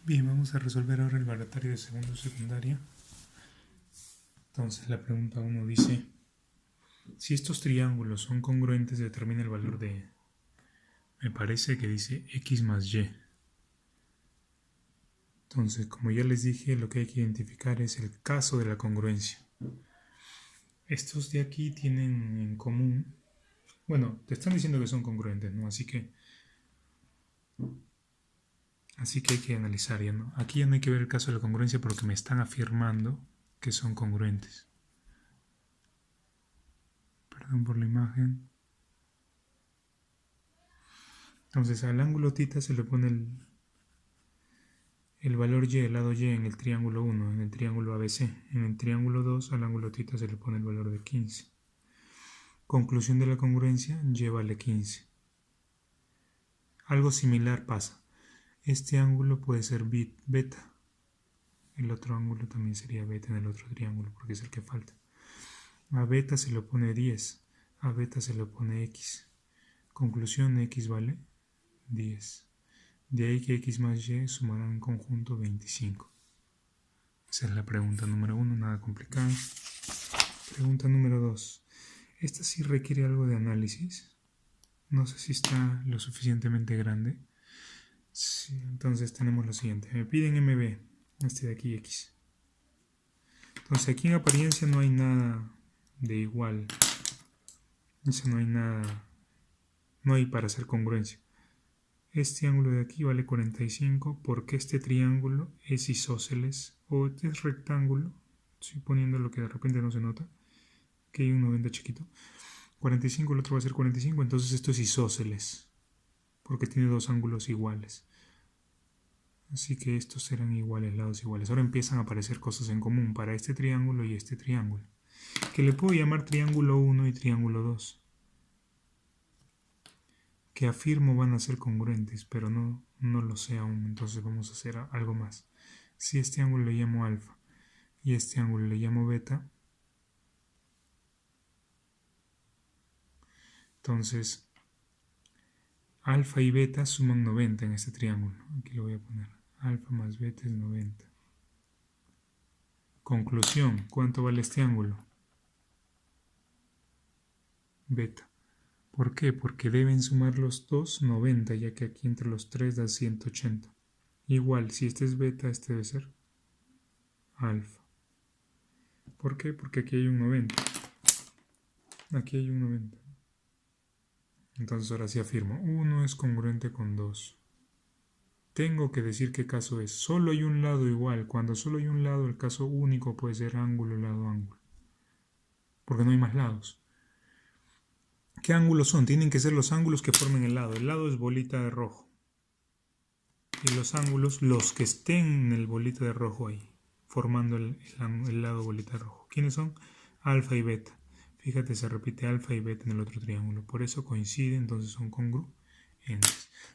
Bien, vamos a resolver ahora el baratario de segundo secundaria. Entonces la pregunta 1 dice, si estos triángulos son congruentes, determina el valor de, me parece que dice x más y. Entonces, como ya les dije, lo que hay que identificar es el caso de la congruencia. Estos de aquí tienen en común, bueno, te están diciendo que son congruentes, ¿no? Así que hay que analizar ya, ¿no? Aquí ya no hay que ver el caso de la congruencia porque me están afirmando que son congruentes. Perdón por la imagen. Entonces al ángulo θ se le pone el valor y, el lado y en el triángulo 1, en el triángulo ABC. En el triángulo 2 al ángulo θ se le pone el valor de 15. Conclusión de la congruencia, y vale 15. Algo similar pasa. Este ángulo puede ser beta. El otro ángulo también sería beta en el otro triángulo, porque es el que falta. A beta se le pone 10. A beta se le pone x. Conclusión, x vale 10. De ahí que x más y sumarán en conjunto 25. Esa es la pregunta número 1, nada complicada. Pregunta número 2. Esta sí requiere algo de análisis. No sé si está lo suficientemente grande. Sí, entonces tenemos lo siguiente. Me piden MB, este de aquí X. Entonces aquí en apariencia no hay nada de igual. Eso no hay nada. No hay para hacer congruencia. Este ángulo de aquí vale 45 porque este triángulo es isósceles o es rectángulo. Estoy poniendo lo que de repente no se nota. Que hay un 90 chiquito. 45, el otro va a ser 45, entonces esto es isósceles. Porque tiene dos ángulos iguales. Así que estos serán iguales, lados iguales. Ahora empiezan a aparecer cosas en común para este triángulo y este triángulo. Que le puedo llamar triángulo 1 y triángulo 2. Que afirmo van a ser congruentes, pero no lo sé aún. Entonces vamos a hacer algo más. Si este ángulo le llamo alfa y este ángulo le llamo beta, entonces alfa y beta suman 90 en este triángulo. Aquí lo voy a poner. Alfa más beta es 90. Conclusión, ¿cuánto vale este ángulo? Beta. ¿Por qué? Porque deben sumar los dos 90, ya que aquí entre los 3 da 180. Igual, si este es beta, este debe ser alfa. ¿Por qué? Porque aquí hay un 90. Aquí hay un 90. Entonces ahora sí afirmo, 1 es congruente con 2. Tengo que decir qué caso es. Solo hay un lado igual. Cuando solo hay un lado, el caso único puede ser ángulo, lado, ángulo. Porque no hay más lados. ¿Qué ángulos son? Tienen que ser los ángulos que formen el lado. El lado es bolita de rojo. Y los ángulos, los que estén en el bolita de rojo ahí, formando el lado bolita de rojo. ¿Quiénes son? Alfa y beta. Fíjate, se repite alfa y beta en el otro triángulo. Por eso coinciden, entonces son congruentes.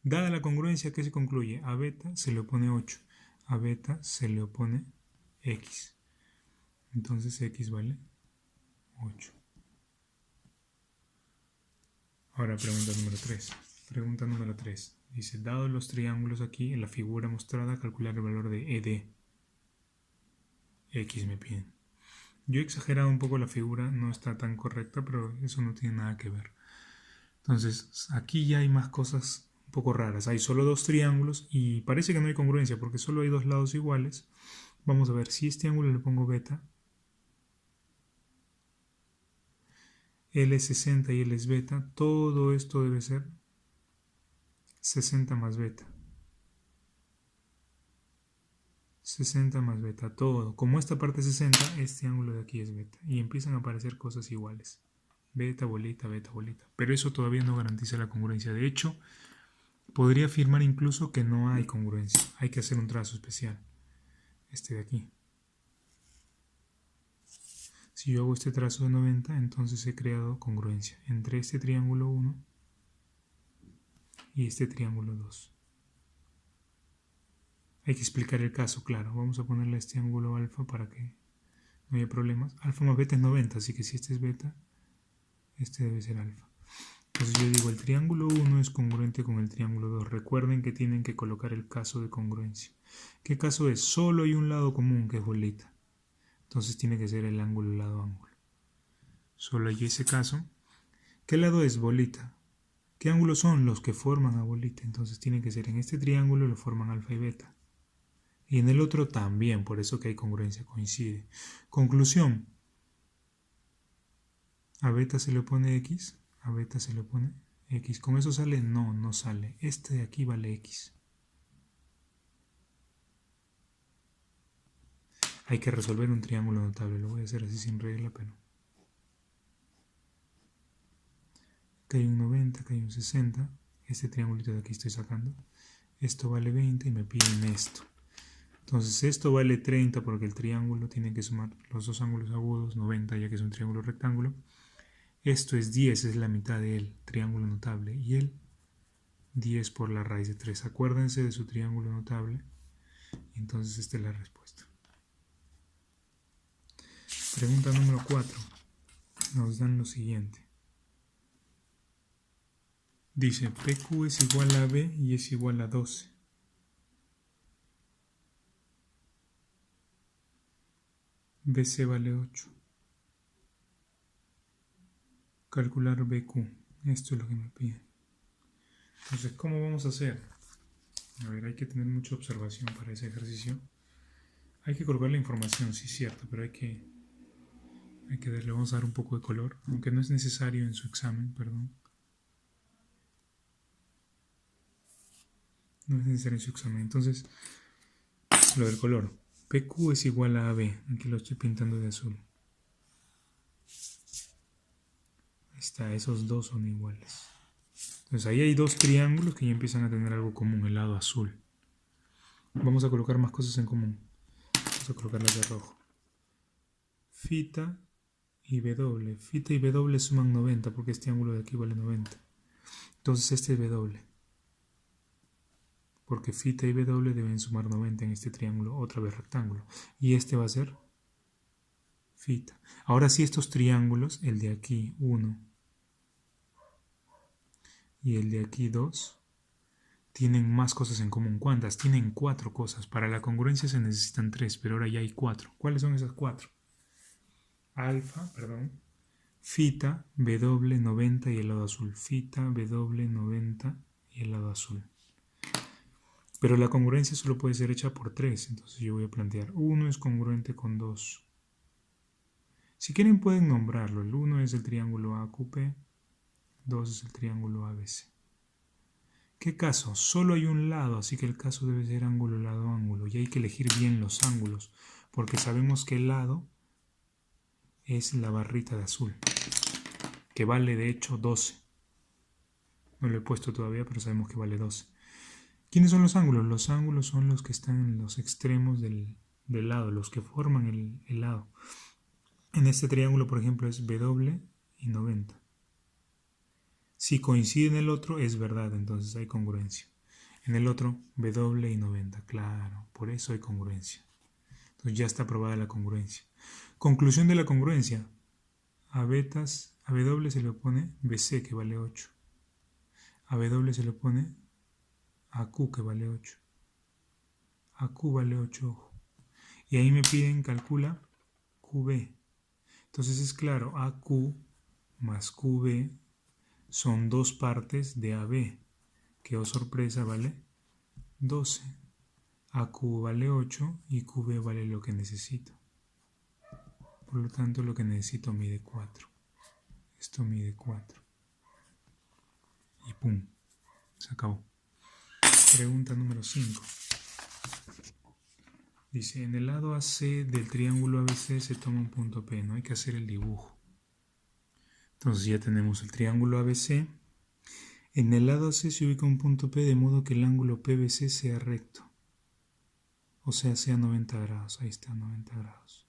Dada la congruencia, ¿qué se concluye? A beta se le opone 8. A beta se le opone x. Entonces x vale 8. Ahora pregunta número 3. Pregunta número 3. Dice, dado los triángulos aquí, en la figura mostrada, calcular el valor de ED. X me piden. Yo he exagerado un poco la figura, no está tan correcta, pero eso no tiene nada que ver. Entonces, aquí ya hay más cosas un poco raras. Hay solo dos triángulos y parece que no hay congruencia porque solo hay dos lados iguales. Vamos a ver, si este ángulo le pongo beta, L es 60 y L es beta, todo esto debe ser 60 más beta. 60 más beta, todo. Como esta parte es 60, este ángulo de aquí es beta. Y empiezan a aparecer cosas iguales. Beta, bolita, beta, bolita. Pero eso todavía no garantiza la congruencia. De hecho, podría afirmar incluso que no hay congruencia. Hay que hacer un trazo especial. Este de aquí. Si yo hago este trazo de 90, entonces he creado congruencia entre este triángulo 1 y este triángulo 2. Hay que explicar el caso, claro. Vamos a ponerle este ángulo alfa para que no haya problemas. Alfa más beta es 90, así que si este es beta, este debe ser alfa. Entonces yo digo, el triángulo 1 es congruente con el triángulo 2. Recuerden que tienen que colocar el caso de congruencia. ¿Qué caso es? Solo hay un lado común, que es bolita. Entonces tiene que ser el ángulo lado-ángulo. Solo hay ese caso. ¿Qué lado es bolita? ¿Qué ángulos son los que forman a bolita? Entonces tiene que ser en este triángulo lo forman alfa y beta. Y en el otro también, por eso que hay congruencia, coincide. Conclusión. A beta se le pone X, a beta se le pone X. ¿Con eso sale? No, no sale. Este de aquí vale X. Hay que resolver un triángulo notable. Lo voy a hacer así sin regla, pero... Acá hay un 90, acá hay un 60. Este triangulito de aquí estoy sacando. Esto vale 20 y me piden esto. Entonces esto vale 30 porque el triángulo tiene que sumar los dos ángulos agudos, 90 ya que es un triángulo rectángulo. Esto es 10, es la mitad del triángulo notable. Y el 10 por la raíz de 3. Acuérdense de su triángulo notable. Entonces esta es la respuesta. Pregunta número 4. Nos dan lo siguiente. Dice, PQ es igual a B y es igual a 12. BC vale 8. Calcular BQ. Esto es lo que me piden. Entonces, ¿cómo vamos a hacer? A ver, hay que tener mucha observación para ese ejercicio. Hay que colocar la información, sí es cierto, pero hay que darle, vamos a dar un poco de color, aunque no es necesario en su examen, perdón. No es necesario en su examen. Entonces, lo del color. PQ es igual a AB. Aquí lo estoy pintando de azul. Ahí está, esos dos son iguales. Entonces ahí hay dos triángulos que ya empiezan a tener algo común, el lado azul. Vamos a colocar más cosas en común. Vamos a colocarlas de rojo. Fita y W. Fita y W suman 90 porque este ángulo de aquí vale 90. Entonces este es W. Porque fita y W deben sumar 90 en este triángulo, otra vez rectángulo. Y este va a ser fita. Ahora sí, estos triángulos, el de aquí 1 y el de aquí 2, tienen más cosas en común. ¿Cuántas? Tienen 4 cosas. Para la congruencia se necesitan 3, pero ahora ya hay 4. ¿Cuáles son esas 4? Fita, W, 90 y el lado azul. Fita, W, 90 y el lado azul. Pero la congruencia solo puede ser hecha por 3, entonces yo voy a plantear 1 es congruente con 2. Si quieren pueden nombrarlo. El 1 es el triángulo AQP, 2 es el triángulo ABC. ¿Qué caso? Solo hay un lado, así que el caso debe ser ángulo, lado, ángulo. Y hay que elegir bien los ángulos, porque sabemos que el lado es la barrita de azul, que vale de hecho 12. No lo he puesto todavía, pero sabemos que vale 12. ¿Quiénes son los ángulos? Los ángulos son los que están en los extremos del lado, los que forman el lado. En este triángulo, por ejemplo, es W y 90. Si coincide en el otro, es verdad, entonces hay congruencia. En el otro, W y 90, claro, por eso hay congruencia. Entonces ya está aprobada la congruencia. Conclusión de la congruencia. A W se le opone BC, que vale 8. A W se le opone AQ, que vale 8. AQ vale 8, ojo. Y ahí me piden, calcula QB. Entonces es claro, AQ más QB son 2 partes de AB, que oh sorpresa vale 12. AQ vale 8 y QB vale lo que necesito. Por lo tanto, lo que necesito mide 4. Esto mide 4. Y pum, se acabó. Pregunta número 5. Dice, en el lado AC del triángulo ABC se toma un punto P, no hay que hacer el dibujo. Entonces ya tenemos el triángulo ABC. En el lado AC se ubica un punto P de modo que el ángulo PBC sea recto. O sea 90 grados. Ahí está, 90 grados.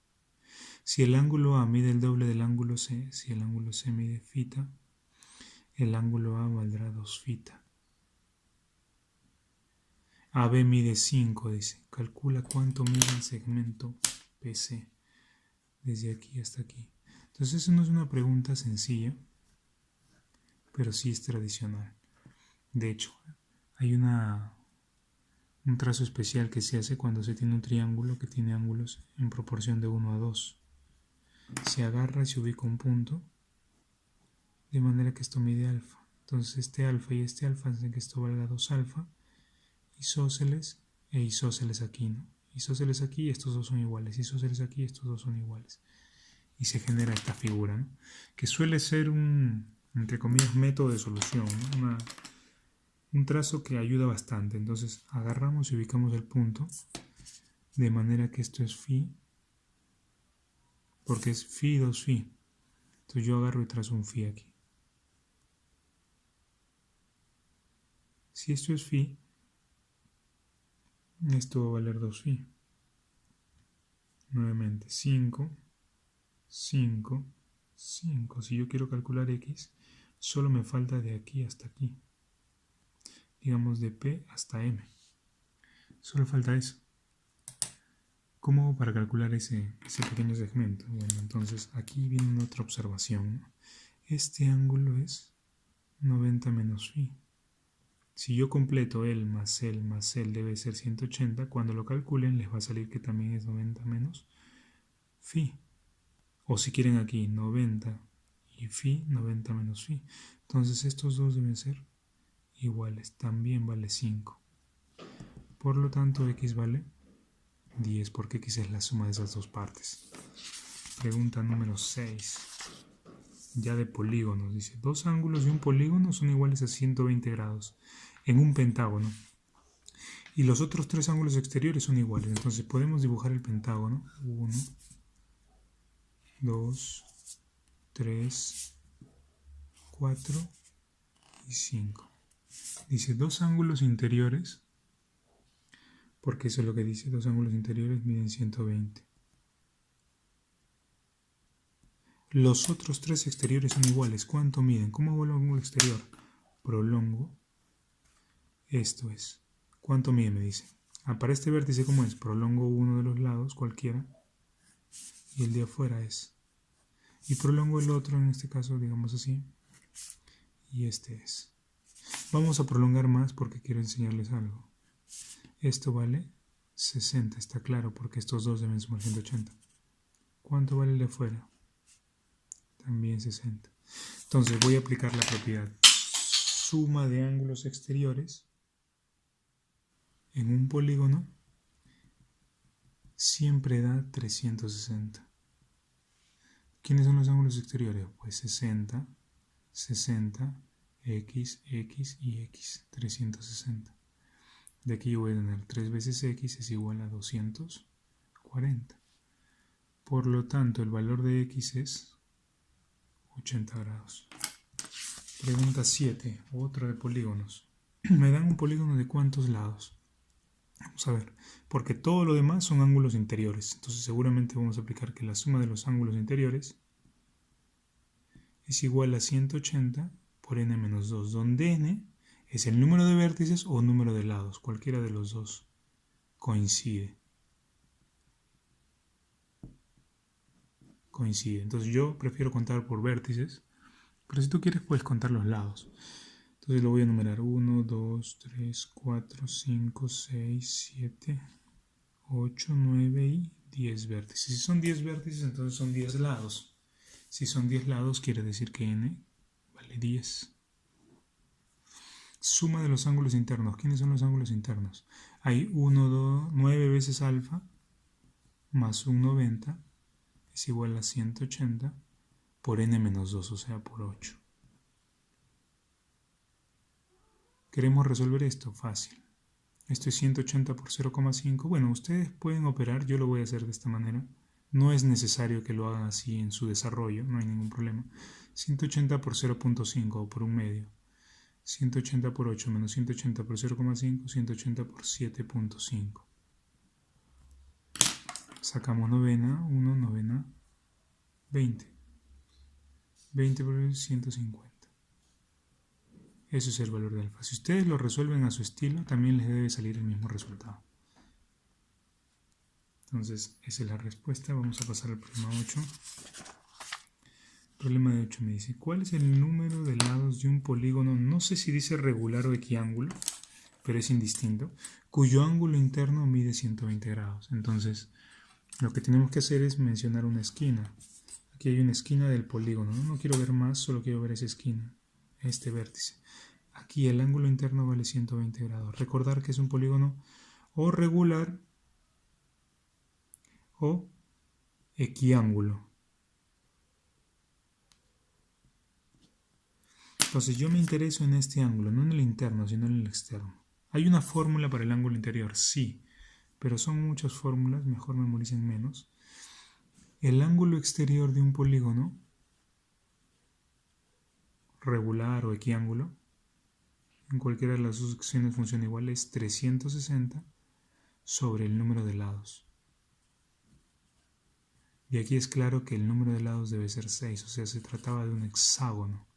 Si el ángulo A mide el doble del ángulo C, si el ángulo C mide fita, el ángulo A valdrá 2 fita. AB mide 5, dice. Calcula cuánto mide el segmento PC desde aquí hasta aquí. Entonces eso no es una pregunta sencilla, pero sí es tradicional. De hecho, hay un trazo especial que se hace cuando se tiene un triángulo que tiene ángulos en proporción de 1 a 2. Se agarra y se ubica un punto de manera que esto mide alfa. Entonces este alfa y este alfa hacen que esto valga 2 alfa, isósceles e isósceles aquí, ¿no? Isósceles aquí y estos dos son iguales, isósceles aquí y estos dos son iguales. Y se genera esta figura, ¿no? Que suele ser un, entre comillas, método de solución, ¿no? Un trazo que ayuda bastante. Entonces agarramos y ubicamos el punto de manera que esto es phi, porque es phi 2 phi. Entonces yo agarro y trazo un phi aquí. Si esto es phi, esto va a valer 2 phi. Nuevamente 5, 5, 5. Si yo quiero calcular x, solo me falta de aquí hasta aquí. Digamos de P hasta M. Solo falta eso. ¿Cómo hago para calcular ese pequeño segmento? Bueno, entonces aquí viene otra observación. Este ángulo es 90 menos phi. Si yo completo L más L más L debe ser 180, cuando lo calculen les va a salir que también es 90 menos phi. O si quieren aquí 90 y phi, 90 menos phi. Entonces estos dos deben ser iguales, también vale 5. Por lo tanto x vale 10 porque x es la suma de esas dos partes. Pregunta número 6. Ya de polígonos, dice, dos ángulos de un polígono son iguales a 120 grados en un pentágono. Y los otros tres ángulos exteriores son iguales. Entonces podemos dibujar el pentágono. 1, 2, 3, 4 y 5. Dice dos ángulos interiores, porque eso es lo que dice, dos ángulos interiores miden 120. Los otros tres exteriores son iguales. ¿Cuánto miden? ¿Cómo hago el ángulo exterior? Prolongo. Esto es. ¿Cuánto mide? Me dice. Para este vértice, ¿cómo es? Prolongo uno de los lados, cualquiera. Y el de afuera es. Y prolongo el otro, en este caso, digamos así. Y este es. Vamos a prolongar más porque quiero enseñarles algo. Esto vale 60, está claro, porque estos dos deben sumar 180. ¿Cuánto vale el de afuera? También 60. Entonces voy a aplicar la propiedad suma de ángulos exteriores en un polígono siempre da 360. ¿Quiénes son los ángulos exteriores? Pues 60, 60, x, x y x, 360. De aquí yo voy a tener 3 veces x es igual a 240. Por lo tanto, el valor de x es 80 grados. Pregunta 7, otra de polígonos. ¿Me dan un polígono de cuántos lados? Vamos a ver, porque todo lo demás son ángulos interiores. Entonces seguramente vamos a aplicar que la suma de los ángulos interiores es igual a 180 por n menos 2, donde n es el número de vértices o número de lados. Cualquiera de los dos coincide. Entonces yo prefiero contar por vértices, pero si tú quieres puedes contar los lados. Entonces lo voy a enumerar 1, 2, 3, 4, 5, 6, 7, 8, 9 y 10 vértices. Si son 10 vértices, entonces son 10 lados. Si son 10 lados, quiere decir que n vale 10. Suma de los ángulos internos. ¿Quiénes son los ángulos internos? Hay 1, 2, 9 veces alfa más un 90 es igual a 180 por n menos 2, o sea, por 8. ¿Queremos resolver esto? Fácil. Esto es 180 por 0,5. Bueno, ustedes pueden operar, yo lo voy a hacer de esta manera. No es necesario que lo hagan así en su desarrollo, no hay ningún problema. 180 por 0,5 o por un medio. 180 por 8 menos 180 por 0,5, 180 por 7,5. Sacamos novena, 1, novena, 20. 20 por 150. Eso es el valor de alfa. Si ustedes lo resuelven a su estilo, también les debe salir el mismo resultado. Entonces, esa es la respuesta. Vamos a pasar al problema 8. Problema de 8 me dice, ¿cuál es el número de lados de un polígono? No sé si dice regular o equiángulo, pero es indistinto, cuyo ángulo interno mide 120 grados. Entonces, lo que tenemos que hacer es mencionar una esquina. Aquí hay una esquina del polígono, ¿no? No quiero ver más, solo quiero ver esa esquina, este vértice. Aquí el ángulo interno vale 120 grados. Recordar que es un polígono o regular o equiángulo. Entonces yo me intereso en este ángulo, no en el interno, sino en el externo. ¿Hay una fórmula para el ángulo interior? Sí, pero son muchas fórmulas, mejor memoricen menos. El ángulo exterior de un polígono, regular o equiángulo, en cualquiera de las dos secciones funciona igual, es 360 sobre el número de lados. Y aquí es claro que el número de lados debe ser 6, o sea, se trataba de un hexágono.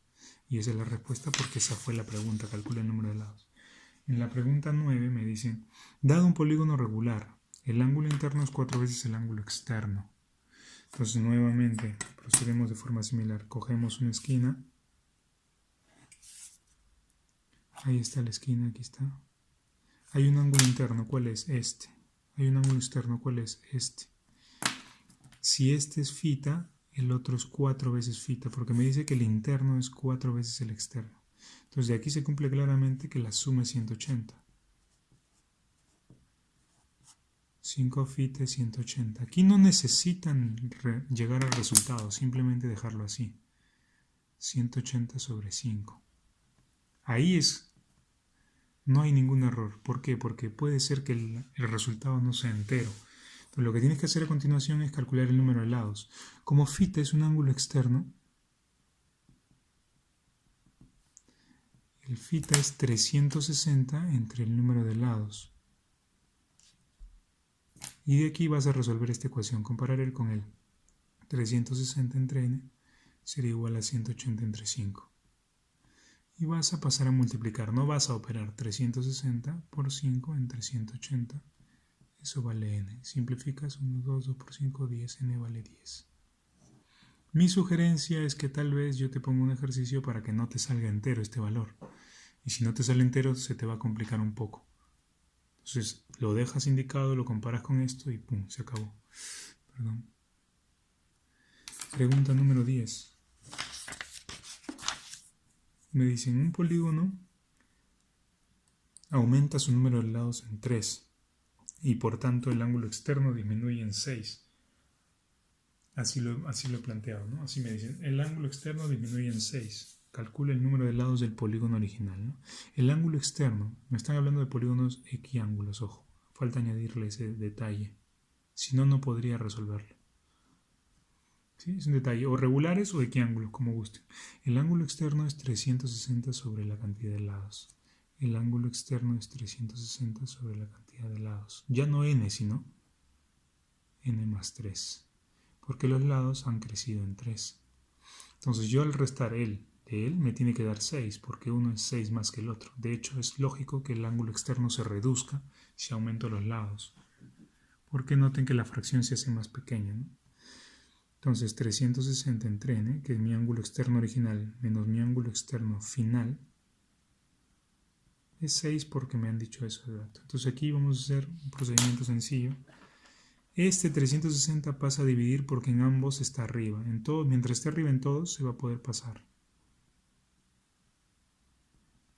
Y esa es la respuesta porque esa fue la pregunta, calcula el número de lados. En la pregunta 9 me dicen, dado un polígono regular, el ángulo interno es 4 veces el ángulo externo. Entonces nuevamente procedemos de forma similar. Cogemos una esquina. Ahí está la esquina, aquí está. Hay un ángulo interno, ¿cuál es? Este. Hay un ángulo externo, ¿cuál es? Este. Si este es φ, el otro es 4 veces φ, porque me dice que el interno es 4 veces el externo. Entonces de aquí se cumple claramente que la suma es 180. 5 φ es 180. Aquí no necesitan llegar al resultado, simplemente dejarlo así. 180 sobre 5. Ahí no hay ningún error. ¿Por qué? Porque puede ser que el resultado no sea entero. Entonces lo que tienes que hacer a continuación es calcular el número de lados. Como φ es un ángulo externo, el φ es 360 entre el número de lados. Y de aquí vas a resolver esta ecuación. Comparar él con él. 360 entre n sería igual a 180 entre 5. Y vas a pasar a multiplicar. No vas a operar 360 por 5 entre 180. Eso vale n. Simplificas 1, 2, 2 por 5, 10. n vale 10. Mi sugerencia es que tal vez yo te ponga un ejercicio para que no te salga entero este valor. Y si no te sale entero, se te va a complicar un poco. Entonces lo dejas indicado, lo comparas con esto y ¡pum! Se acabó. Perdón. Pregunta número 10. Me dicen, un polígono aumenta su número de lados en 3 y por tanto el ángulo externo disminuye en 6. Así lo he planteado, ¿no? Así me dicen, el ángulo externo disminuye en 6. Calcula el número de lados del polígono original, ¿no? El ángulo externo, me están hablando de polígonos equiángulos, ojo. Falta añadirle ese detalle. Si no, no podría resolverlo. ¿Sí? Es un detalle, o regulares o equiángulos, como gusten. El ángulo externo es 360 sobre la cantidad de lados. El ángulo externo es 360 sobre la cantidad de lados. Ya no n, sino n más 3. Porque los lados han crecido en 3. Entonces yo al restar de él me tiene que dar 6, porque uno es 6 más que el otro. De hecho, es lógico que el ángulo externo se reduzca si aumento los lados. Porque noten que la fracción se hace más pequeña, ¿no? Entonces 360 entre n, que es mi ángulo externo original, menos mi ángulo externo final, es 6 porque me han dicho eso de dato. Entonces aquí vamos a hacer un procedimiento sencillo. Este 360 pasa a dividir porque en ambos está arriba. Mientras esté arriba en todos se va a poder pasar.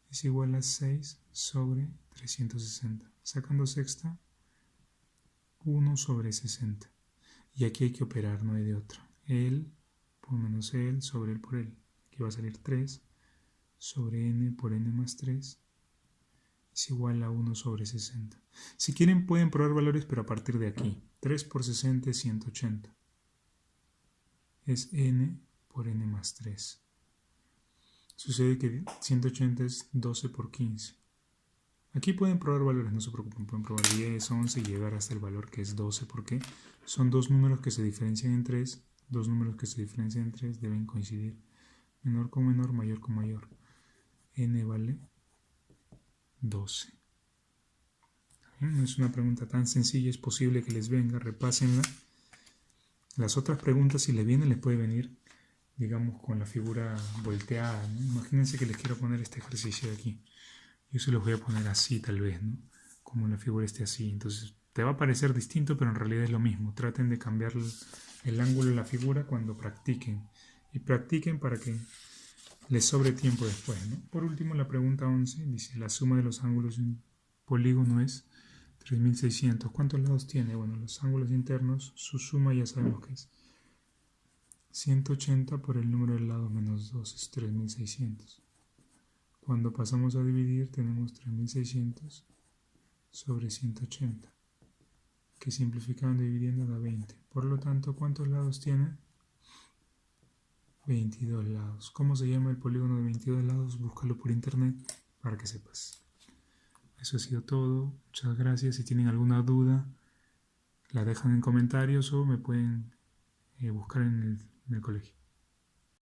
Es igual a 6 sobre 360. Sacando sexta, 1 sobre 60. Y aquí hay que operar, no hay de otra. L por menos L sobre L por L. Aquí va a salir 3 sobre n por n más 3. Es igual a 1 sobre 60. Si quieren pueden probar valores, pero a partir de aquí. 3 por 60 es 180. Es n por n más 3. Sucede que 180 es 12 por 15. Aquí pueden probar valores, no se preocupen. Pueden probar 10, 11 y llegar hasta el valor que es 12. Porque son dos números que se diferencian en 3. Dos números que se diferencian en 3 deben coincidir. Menor con menor, mayor con mayor. N vale 12. No es una pregunta tan sencilla, es posible que les venga, repásenla. Las otras preguntas, si les vienen, les puede venir digamos, con la figura volteada, ¿no? Imagínense que les quiero poner este ejercicio de aquí. Yo se los voy a poner así tal vez, ¿no? Como la figura esté así. Entonces te va a parecer distinto, pero en realidad es lo mismo. Traten de cambiar el ángulo de la figura cuando practiquen. Y practiquen para que les sobre tiempo después, ¿no? Por último, la pregunta 11 dice, la suma de los ángulos de un polígono es 3600. ¿Cuántos lados tiene? Bueno, los ángulos internos, su suma ya sabemos que es 180 por el número de lados menos 2, es 3600. Cuando pasamos a dividir tenemos 3600 sobre 180, que simplificando y dividiendo da 20. Por lo tanto, ¿cuántos lados tiene? 22 lados. ¿Cómo se llama el polígono de 22 lados? Búscalo por internet para que sepas. Eso ha sido todo. Muchas gracias. Si tienen alguna duda, la dejan en comentarios o me pueden buscar en el colegio.